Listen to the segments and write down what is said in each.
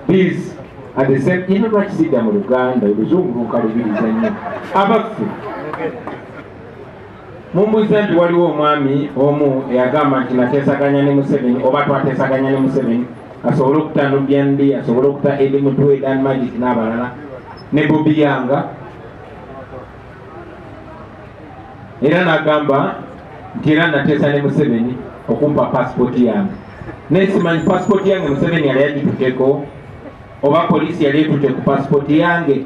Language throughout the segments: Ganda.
These are the same. You know what you see them in Uganda, oluzungu lukalubiriza nnyo. Abaffe mumbuuza nti waliwo omwami omu eyagamba nti nateesaganya ne Museveni oba twateesaganya ne Museveni asobole okutanubya ndi asobole okuta Edi Mutwe, Dan Magic n'abalala ne Bobi Yanga, era n'agamba nti era nateesa ne Museveni okumpa pasipoti yange. Nesimanyi pasipoti yange Museveni yali yagitutteko oba polisi yali etutte ku pasipoti yange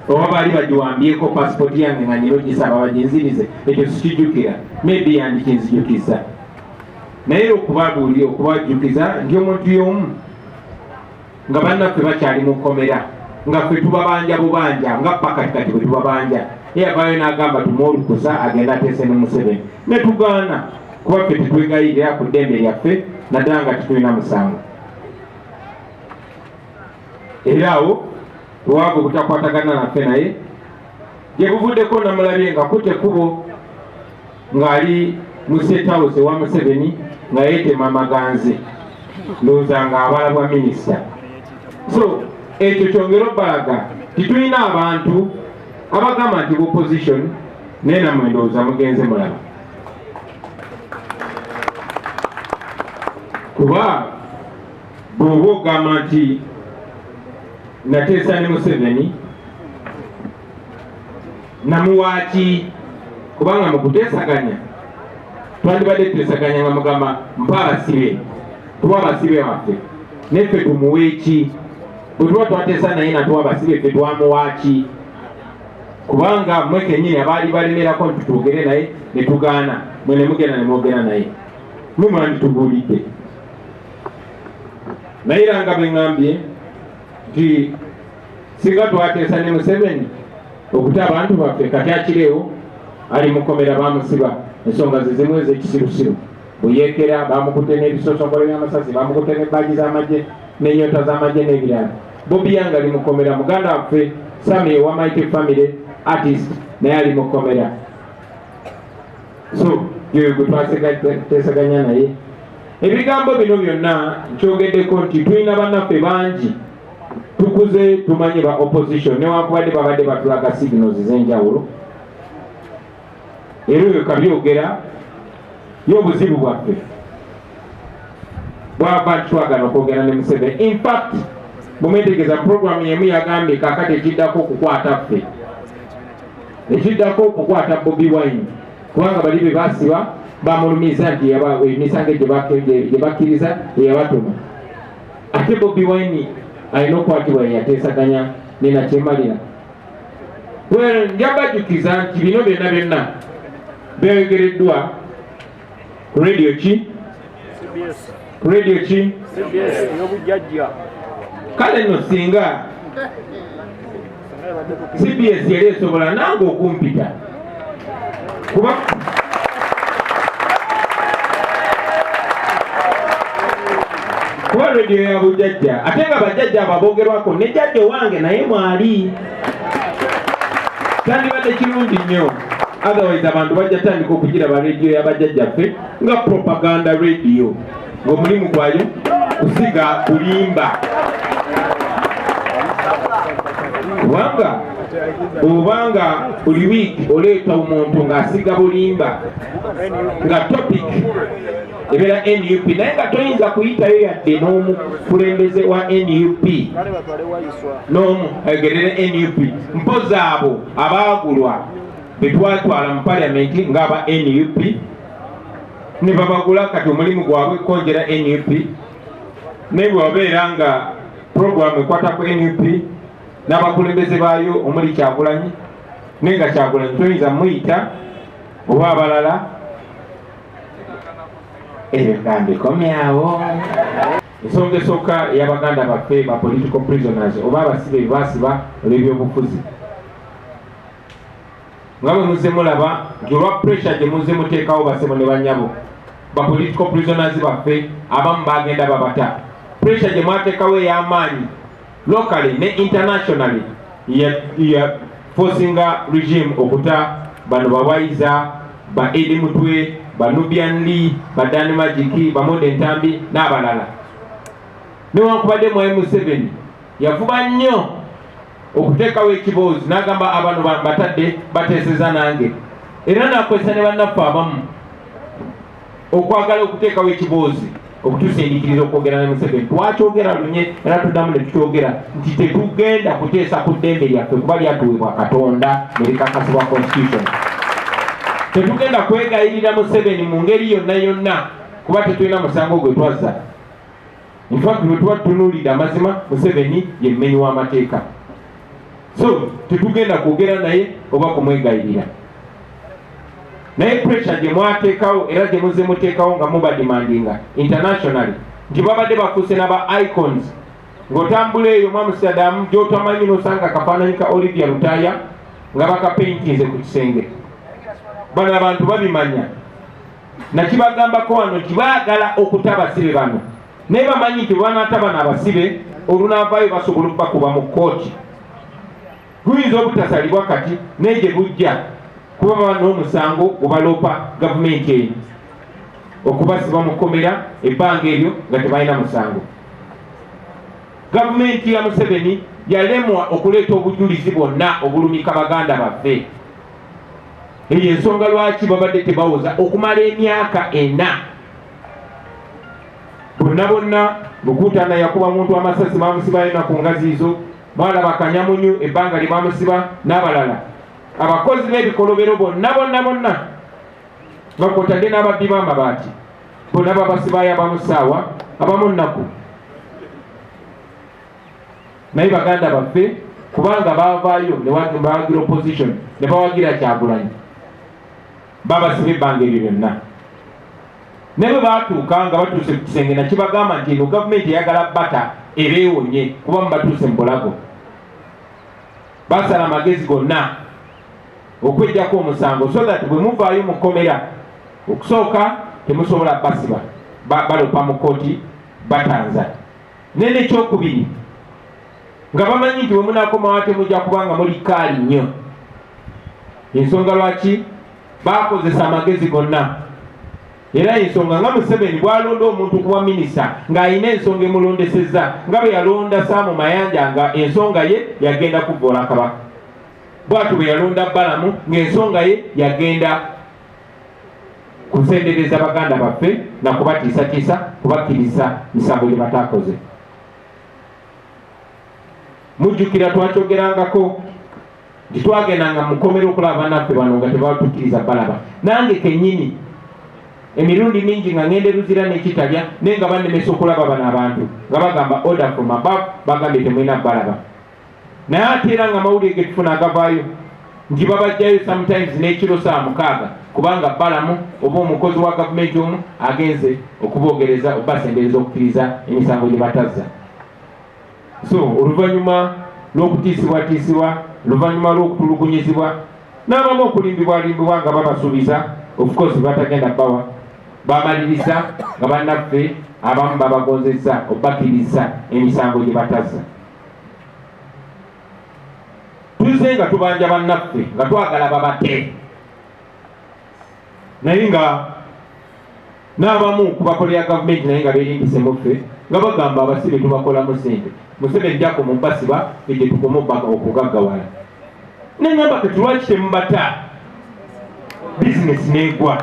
oba baali bagiwambyeko pasipoti yange nga nyiro gisaba baginzirize, ekyo sikijjukira, maybe yandikinzijukiza. Naye okubabuulira okubajjukiza nti omuntu y'omu nga bannaffe bakyali mu kkomera nga ffe tubabanja bubanja nga pakatikati bwe tubabanja, eyavaayo n'agamba tumuwa olukusa agenda ateese ne Museveni ne tugaana kuba ffe tetwegayirira ku ddembe lyaffe naddala nga tetulina musango. Era awo lwago butakwatagana naffe naye gye buvuddeko namulabye nga kutte kubo ng'ali mu State House ewa Museveni nga yeetema amaganzi ndowooza nga abalabwa minisita. So ekyo kyongera obbalaga titulina abantu abagamba nti opposition naye nammwe ndowooza mugenze mulaba, kuba bw'oba ogamba nti nateesa ne Museveni namuwaaki, kubanga mu kuteesaganya twandibadde tuteesaganya nga mugamba mpa abasibe, tuwa abasibe waffe neffe tumuweeki. Bwe tuba twateesa naye natuwa abasibe ffe twamuwaaki, kubanga mwe kennyini abaali balemerako nti twogere naye ne tugaana, mwe ne mugenda ne mwogera naye mwe mwanditubuulidde. Naye era nga bwe ŋŋambye nti singa twateesa ne Museveni okuta abantu baffe kati akireewo ali mukomera bamusiba, ensonga ze zimu ez'ekisirusiru bweyeekera bamukutte n'ebisosogolo by'amasasi, bamukutte n'ebbaagi z'amagye n'ennyota z'amagye n'ebirala. Bobi Yanga ali mukomera, muganda waffe Sami ewa Mighty Family artist naye ali mukomera. So gwe twateesaganya naye. Ebigambo bino byonna nkyogeddeko nti tulina bannaffe bangi tukuze tumanyi ba opposition newankubadde babadde batulaga signals ez'enjawulo, era oyo kabyogera y'obuzibu bwaffe bwaba twagala okwogera ne Museveni. In fact bumwetegeeza program yemu yagambye kaakati ekiddako okukwata ffe, ekiddako okukwata Bobi Wine, kubanga bali be basiba bamulumiza nti emisango gye bakkiriza eyabatuma. Ate Bobi Wine alina okukwatibwa yateesaganya ne Nakyemalira. Njabajjukiza nti bino byonna byonna byogereddwa ku radio ki? CBS. Ku radio ki? CBS y'obujjajja. Kale nno singa CBS yali esobola nange okumpita kuba radio ya bujjajja, ate nga bajjajja ababogerwako ne jjajja wange naye mwali tandibadde kirungi nnyo. Otherwise abantu bajja tandika okugiraba radio y'abajjajjaffe nga propaganda radio, ng'omulimu gwayo kusiga kulimba. Kubanga obanga buli wiiki oleeta omuntu ng'asiga bulimba nga topic ebeera NUP, naye nga toyinza kuyitayo yadde n'omukulembeze wa NUP n'omu agerere NUP, mpozi abo abaagulwa betwatwala mu paliamenti ng'aba NUP ne babagula kati omulimu gwabwe konjera NUP, naye bwabeera nga programu ekwata ku NUP n'abakulembeze baayo omuli Kyagulanyi, naye nga Kyagulanyi toyinza muyita oba abalala ebigambo bikomyawo. Ensonga esooka ey'abaganda baffe ba political prisoners oba abasibe basiba olw'ebyobufuzi, nga bwe muzze mulaba nti olwa pressure gye muzze muteekawo basebo ne banyabo ba political prisoners baffe abamu bagenda babata. Pressure gye mwateekawo ey'amaanyi locally ne internationally ya forcinga regime okuta bano bawaiza ba Edi Mutwe, ba Nubian Lee, ba Dan Magic, ba Mode Ntambi n'abalala. newankubadde mu Museveni yavuba nnyo okuteekawo ekiboozi n'agamba abantu batadde bateeseza nange, era nakozesa ne bannaffe abamu okwagala okuteekawo ekiboozi okutusindikiriza okwogera ne Museveni. Twakyogera lunye era tuddamu ne tukyogera nti tetugenda kuteesa ku ddembe lyaffe kuba lyatuweebwa Katonda ne likakasibwa constitution. Tetugenda kwegayirira Museveni mu ngeri yonna yonna kuba tetulina musango gwe twazza. In fact bwe tuba tutunuulidde amazima Museveni ye mmenyi w'amateeka, so tetugenda kwogera naye oba kumwegayirira. Naye pressure gye mwateekawo era gye muze muteekawo nga muba demandinga internationally nti babadde bafuuse n'aba icons, ng'otambula eyo mwamusaddamu gy'otamanyi n'osanga akafaananyi ka Olivia Lutaya nga bakapaintinze ku kisenge. Bano abantu babimanya, nakibagambako wano nti baagala okuta abasibe bano, naye bamanyi nti bwebanaata abasibe olunaavaayo basobola okubakuba mu kkooti. Guyinza obutasalibwa kati naye gye bujja kuba baba n'omusango gubaloopa gavumenti eyo okubasiba mu kkomera ebbanga eryo nga tebalina musango. Gavumenti ya Museveni yalemwa okuleeta obujulizi bwonna obulumika baganda baffe. Eyo ensonga lwaki babadde tebawoza okumala emyaka 4. Bonna Bukutana yakuba muntu amasasi bamusiba yena ku ngazi izo, mwalaba Kanyamunyu ebbanga lye bamusiba n'abalala. Abakozi b'ebikolobero bonna bakotadde n'ababbi b'amabaati bonna babasibayo abamu ssaawa abamu nnaku. Naye baganda baffe kubanga baavaayo ne bawagira opposition ne bawagira Kyagulanyi babasiba ebbanga eryo lyonna. Ne bwe baatuuka nga batuuse ku kisenge nakibagamba nti eno gavumenti eyagala bata ebeewonye kuba mubatuuse mu bulago. Basala amagezi gonna okwejjako omusango so that bwe muvaayo mu kkomera okusooka temusobola basiba balopa mu kkooti batanza. Ne nekyokubiri nga bamanyi nti bwe munaakomawo temujja kubanga muli kaali nnyo. Ensonga lwaki bakozesa amagezi gonna, era ensonga nga Museveni bw'alonda omuntu kuba minisita ng'alina ensonga emulondesezza nga bwe yalonda Saamu Mayanja nga ensonga ye yagenda kuvvoola Kabaka, bw'atyo bwe yalonda Balamu ng'ensonga ye yagenda kusendereza baganda baffe na kubatiisatiisa kubakkiriza misango gye bataakoze. Mujjukira twakyogerangako nti twagendanga mu kkomera okulaba bannaffe bano nga tebatukkiriza balaba. Nange kennyini emirundi mingi nga ngende Luzira n'ekitalya naye nga bannemesa okulaba bano abantu nga bagamba order from above, bagambye temulina balaba. Naye ate era nga amawulire ge tufuna agavaayo nti babajjayo sometimes n'ekiro 6 kubanga Balamu oba omukozi wa gavumenti omu agenze okuboogereza obasendereza okukkiriza emisango gye batazza. So oluvannyuma lw'okutiisibwatiisibwa, oluvannyuma lw'okutulugunyizibwa n'abamu okulimbibwalimbibwa nga babasuubiza of course batagenda bawa, bamaliriza nga bannaffe abamu babagonzezza obakkiriza emisango gye batazza. Tuzze nga tubanja bannaffe nga twagala babate, naye nga n'abamu ku bakolera gavumenti naye nga beerimbise muffe nga bagamba abasibe tubakolamu ssente. Museveni jako mubasiba egye tukoma okugaggawala. Neŋŋamba kati lwaki temubata bizinesi n'egwa?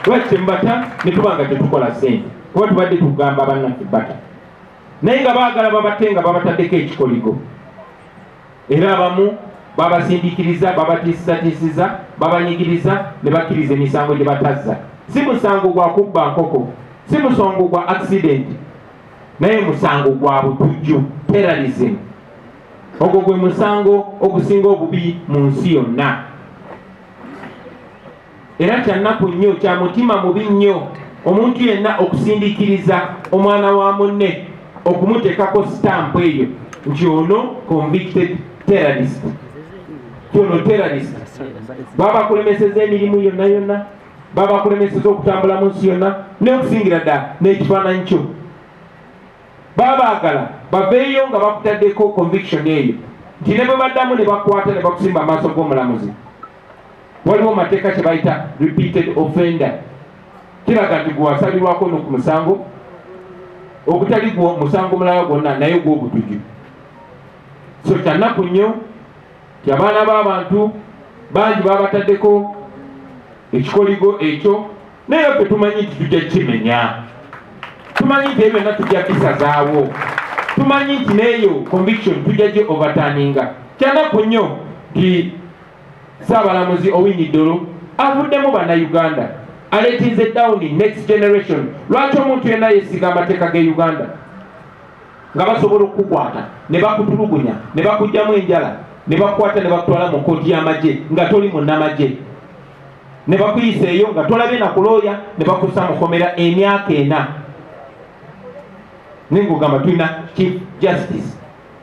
Lwaki temubata ne tuba nga tetukola ssente? Kuba tubadde tugamba bannaffe bata, naye nga baagala babate nga babataddeko ekikoligo. Era abamu babasindikiriza, babatiisatiisiza, babanyigiriza ne bakkiriza emisango gye batazza. Si musango gwa kubba nkoko, si musango gwa accident, naye musango gwa butujju, terrorism. Ogwo gwe musango ogusinga obubi mu nsi yonna. Era kyannaku nnyo, kya mutima mubi nnyo omuntu yenna okusindikiriza omwana wa munne okumuteekako stamp eyo nti ono convicted terrorist, kyono terrorist. Baba kulemeseza emirimu yonna yonna, baba kulemeseza okutambula mu nsi yonna, n'okusingira ddala n'ekifaananyi kyo. Babaagala baveeyo nga bakutaddeko conviction eyo nti ne bwe baddamu ne bakwata ne bakusimba amaaso g'omulamuzi. Waliwo mateeka kye bayita repeated offender, kiraga nti gwe wasalirwako no ku musango ogutali gwo musango mulala gwonna naye gw'obutuju. So kyannaku nnyo ti abaana b'abantu bangi babataddeko ekikoligo ekyo, naye ffe tumanyi nti tujja kimenya, tumanyi nti byonna tujja kisazaawo, tumanyi nti neeyo conviction tujja gye overturninga. Kyannaku nnyo nti Ssaabalamuzi Owiny Dollo avuddemu bannayuganda, aleetinze down next generation. Lwaki omuntu yenna yesiga amateeka ge Uganda nga basobola okukwata ne bakutulugunya ne bakugyamu enjala ne bakwata ne bakutwala mu kkooti y'amagye nga toli munnamagye, ne bakuyisa eyo nga tolabye na kulooya ne bakussa mukomera emyaka 4. Ningugamba tulina chief justice,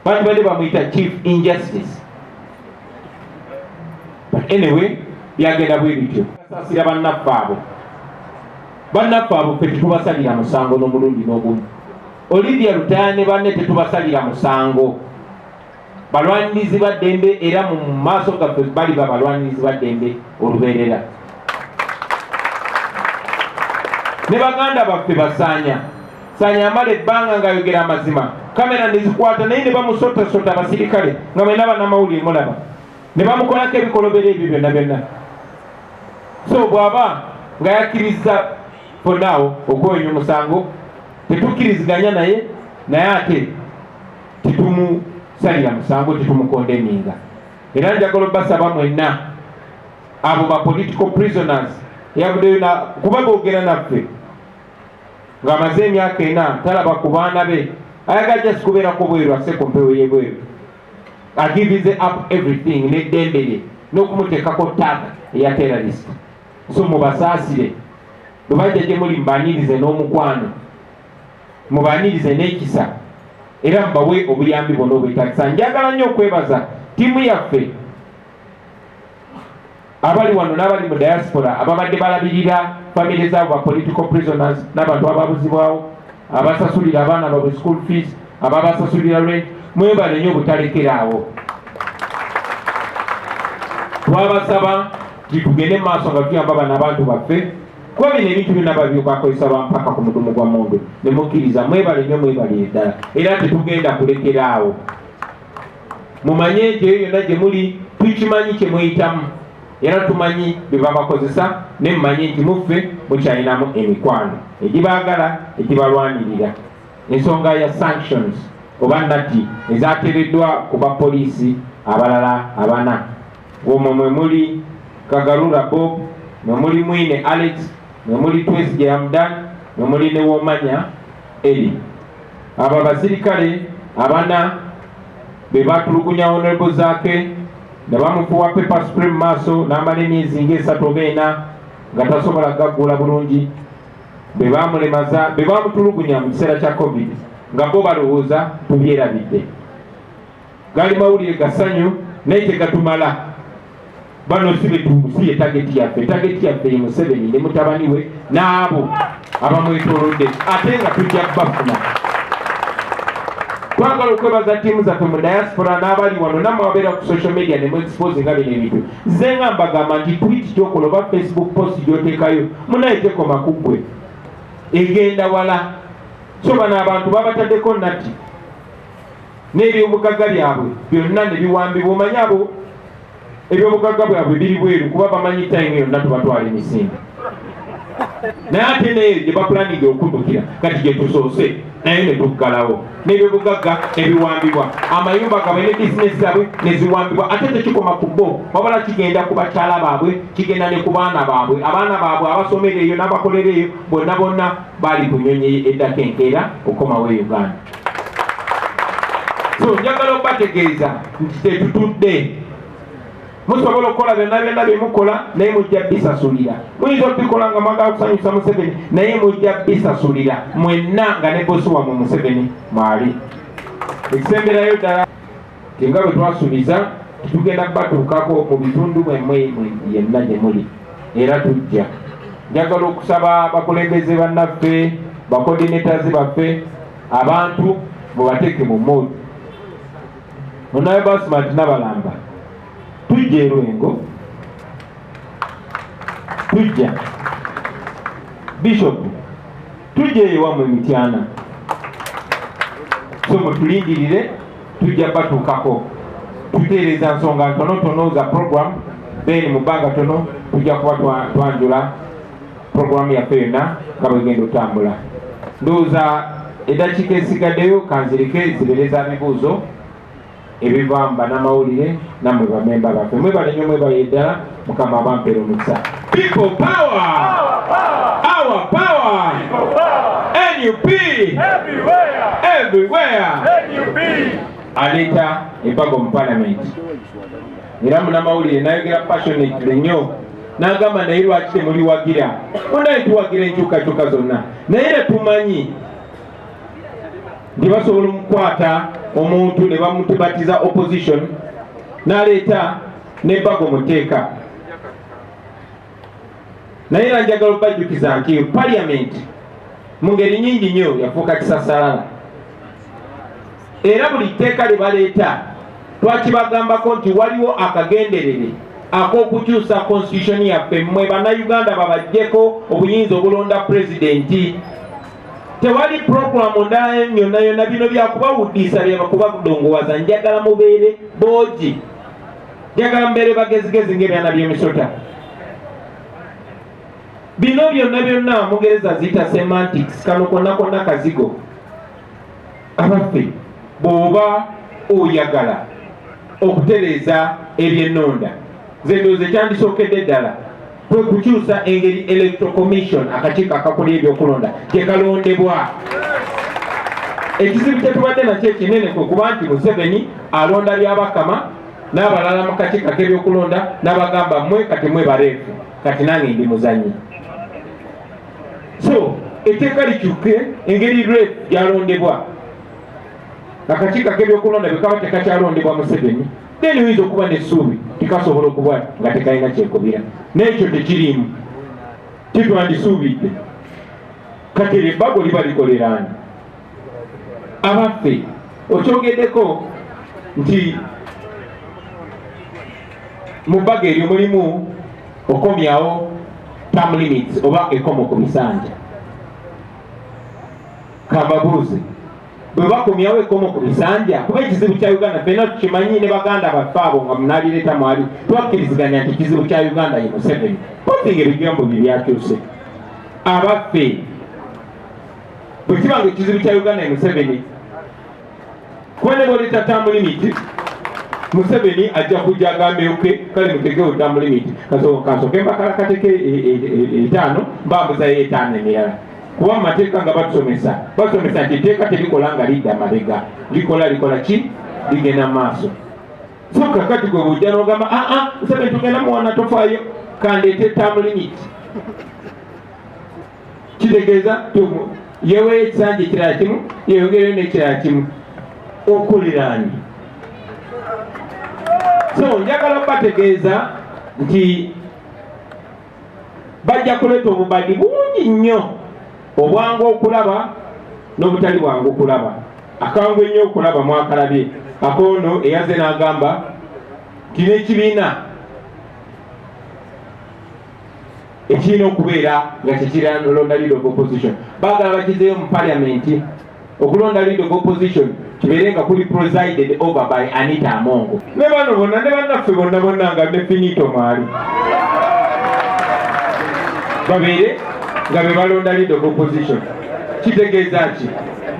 bantu badde bamuyita chief injustice. But anyway, byagenda bwe bityo. Kasasira bannaffe abo ffe tetubasalira musango n'omulundi n'ogumu. Olivia Lutaya ne banne tetubasalira musango. Balwanirizi ba ddembe era mu maaso gaffe bali balwanirizi ba ddembe olubeerera. Ne baganda baffe Basaanya amala ebbanga ng'ayogera amazima, kamera ne zikwata naye ne bamusota abasirikale nga mwena bannamawulire mulaba, ne bamukolako ebikolobero ebyo byonna. So bw'aba nga yakkiriza fonaawo okwenya omusango, tetukkiriziganya naye ate tetumusalira musango, tetumukondeminga. Era njagala obbasaba mwenna abo ba political prisoners yavuddeyo kuba boogera naffe ng'amaze emyaka 4 talaba ku baana be, ayagala just kubeerako bweru ase ku mpewo y'ebweru, agivize up everything n'eddembe lye n'okumuteekako ttaaga eya terrorist. So mubasaasire, bwe bajja gye muli mubaanirize n'omukwano, mubaanirize n'ekisa, era mubawe obuyambi bwonna obwetaagisa. Njagala nnyo okwebaza ttiimu yaffe abali wano n'abali mu diaspora ababadde balabirira family zaabo ba political prisoners n'abantu ababuzibwawo, abasasulira abaana baabwe school fees, ababasasulira rent. Mwebale nnyo obutalekeraawo. Twabasaba tugende mu maaso nga tuyamba bano abantu baffe, kuba bino ebintu byonna babyobakozesa bampaka ku mudumu gwa mundu ne mukkiriza. Mwebale nnyo, mwebalire ddala, era tetugenda kulekeraawo. Mumanye nti eyo yonna gye muli tukimanyi kye mweyitamu, era tumanyi bye babakozesa, ne mumanye nti muffe mukyalinamu emikwano egibaagala egibalwanirira. Ensonga ya sanctions oba nati ezateereddwa ku bapoliisi abalala 4, omwo mwe muli Kagalula Bob, mwe muli Mwine Alex, mwe muli Twesigye Hamdan, mwe muli ne Womanya Eri. Abo abasirikale 4 be batulugunya Honorable Zaake ne bamufuwa pepper spray mu maaso n'amala emyezi nga 3 oba 4 nga tasobola gaggula bulungi. Be bamulemaza, be bamutulugunya mu kiseera kya COVID nga bo balowooza tubyerabidde. Gali mawulire gasanyu naye tegatumala. Bano si ye tageti yaffe. Tageti yaffe ye Museveni ne mutabani we n'abo abamwetoolodde, ate nga tujja bafuna. Twagala okwebaza ttiimu zaffe mu diaspora n'abali wano nammwe ababeera ku social media ne mu expose nga bino ebintu. Nze nga mbagamba nti tweet gy'okola oba Facebook post gy'oteekayo munaye tekoma ku ggwe, egenda wala. So bano abantu babataddeko natti n'ebyobugagga byabwe byonna ne biwambibwa. Omanyi abo ebyobugagga bwabwe biri bweru kuba bamanyi time yonna tubatwala emisinde, naye ate neyo gye bapulaninga okuddukira kati gye tusoose naye ne tuggalawo. N'ebyobugagga ebiwambibwa, amayumba gaabwe ne bizinesi zaabwe ne ziwambibwa. Ate tekikoma ku bo, wabula kigenda ku bakyala baabwe, kigenda ne ku baana baabwe. Abaana baabwe abasomera eyo n'abakolera eyo bonna bali ku nnyonyi eddako enkeera okukomawo e Uganda. So njagala okubategeeza nti tetutudde. Musobola okukola byonna bye mukola naye mujja bisasulira. Muyinza okubikola nga mwagala kusanyusa Museveni naye mujja bisasulira mwenna nga ne bosi wammwe Museveni mwali. Ekisemberayo ddala ti nga bwe twasuubiza tugenda kubatuukako mu bitundu mwemmwe yenna gye muli, era tujja. Njagala okusaba bakulembeze bannaffe, bacoordinators baffe, abantu mubateeke mu mood. Munaye Basmat n'Abalamba tujja e Lwengo, tujja Bishop, tujja ewammwe Mityana, so mutulindirire tujja batuukako tuteereza nsonga ntonotono za program then mu bbanga tono tujja kuba twanjula program yaffe yonna nga bwegenda otambula. Ndowooza eddakiika esigaddeyo kanzirike zibereza bibuuzo ebiva mu bannamawulire nammwe bamemba baffe. Mwebale nnyo mwebale ddala, Mukama abampera omukisa. People power! Our power! NUP! Everywhere! NUP! Aleeta embago mu Parliament. Era munnamawulire n'ayogera passionately nnyo n'agamba naye lwaki temuliwagira? Bonna tuwagira enkyukakyuka zonna naye tumanyi nti basobola omukwata omuntu ne bamutebatiza opposition n'aleeta n'embago muteeka. Naye era njagala obajjukiza nti Parliament mu ngeri nnyingi nnyo yafuuka kisasalala, era buli tteeka lye baleeta twakibagambako nti waliwo akagenderere ak'okukyusa constitution yaffe. Mmwe bannayuganda babaggyeko obuyinza obulonda pulezidenti. Tewali programu ndala yonna yonna bino byakubawuddisa byakubadongowaza. Njagala mubeere boogi, njagala mubeere bagezigezi ng'ebyana by'emisota. Bino byonna byonna Mungereza ziyita semantics, kano konna konna kazigo. Abaffe bw'oba oyagala okutereeza ebyennonda, nze ndowooza ekyandisookedde ddala kwe kukyusa engeri electoral commission akakiiko akakola ebyokulonda gye kalondebwa. Ekizibu kyetubadde nakyo ekinene kwe kuba nti Museveni alonda byabakama n'abalala mu kakiiko ak'ebyokulonda n'abagamba mmwe kati mwe bareefu, kati nange ndi muzanyi. So etteeka likyuke engeri reefu gyalondebwa. Akakiiko ak'ebyokulonda bwe kaba tekakyalondebwa Museveni, then oyinza okuba n'essuubi tikasobola okuba nga tekalina kyekubira. N'ekyo tekirimu, kitwandisuubidde. Kati ebbago liba likolerani. Abaffe okyogeddeko nti mu bbaga eryo mulimu okomyawo term limits oba ekomo ku bisanja. Kambabuuze, bwe bakomyawo ekomo ku bisanja, kuba ekizibu kya Uganda ffenna tukimanyi ne baganda baffe abo nga munalireeta mwali twakkiriziganya nti ekizibu kya Uganda ye Museveni. Pozinga ebigambo bye byakyuse. Abaffe bwe kiba nga ekizibu kya Uganda ye Museveni, kuba ne boleeta term limit, Museveni ajja kujja agambeoke kale mutegewo term limit kansooke mbakalakateke 5 mbambuzayo 5 emirala. Kuba mateeka nga batusomesa nti etteeka terikola nga lidda mabega, likola ki? Ligenda maaso. So kakati gwe bujja n'ogamba Museveni tugenda muwana tofaayo kandeete term limit. Kitegeeza yewe ekisanja ekirala kimu yeyongereyo n'ekirala kimu. Okuliraani. So njagala bategeeza nti bajja kuleeta obubadi bungi nnyo, obwangu okulaba n'obutali bwangu okulaba. Akangu ennyo okulaba mwakalabye. Akoono eyaze n'agamba kino ekibiina ekirina okubeera nga kyekiralonda leader of opposition. Baagala bakizeeyo mu Parliament okulonda leader of opposition kibeere nga kuli presided over by Anita Amongo. Ne bano bonna ne bannaffe bonna nga ne finito mwali babeere nga be balonda leader of opposition. Kitegeeza ki?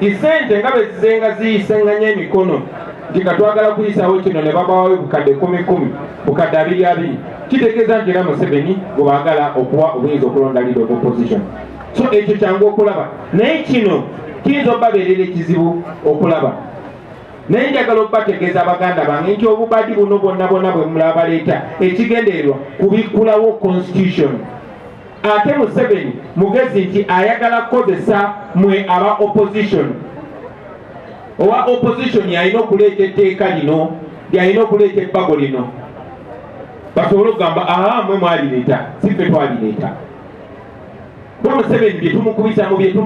Isente nga bwe zizenga ziyisenganya emikono nti nga twagala kuyisaawo kino ne babawayo bukadde 10 bukadde 2. Kitegeeza nti era Museveni gwe baagala okuwa obuyinza okulonda leader of opposition. So ekyo kyangu okulaba, naye kino kiyinza okubabeerera ekizibu okulaba. Naye njagala okubategeeza abaganda bange nti obubadi buno bonna bwe mulaba baleeta ekigendererwa kubikkulawo constitution. Ate Museveni mugezi nti ayagala kukozesa mwe aba opposition. Owa opposition yalina okuleeta etteeka lino, yalina okuleeta ebbago lino. Basobole okugamba mwe mwalireeta, si ffe twalireeta. Museveni bye tumukubisa mu bye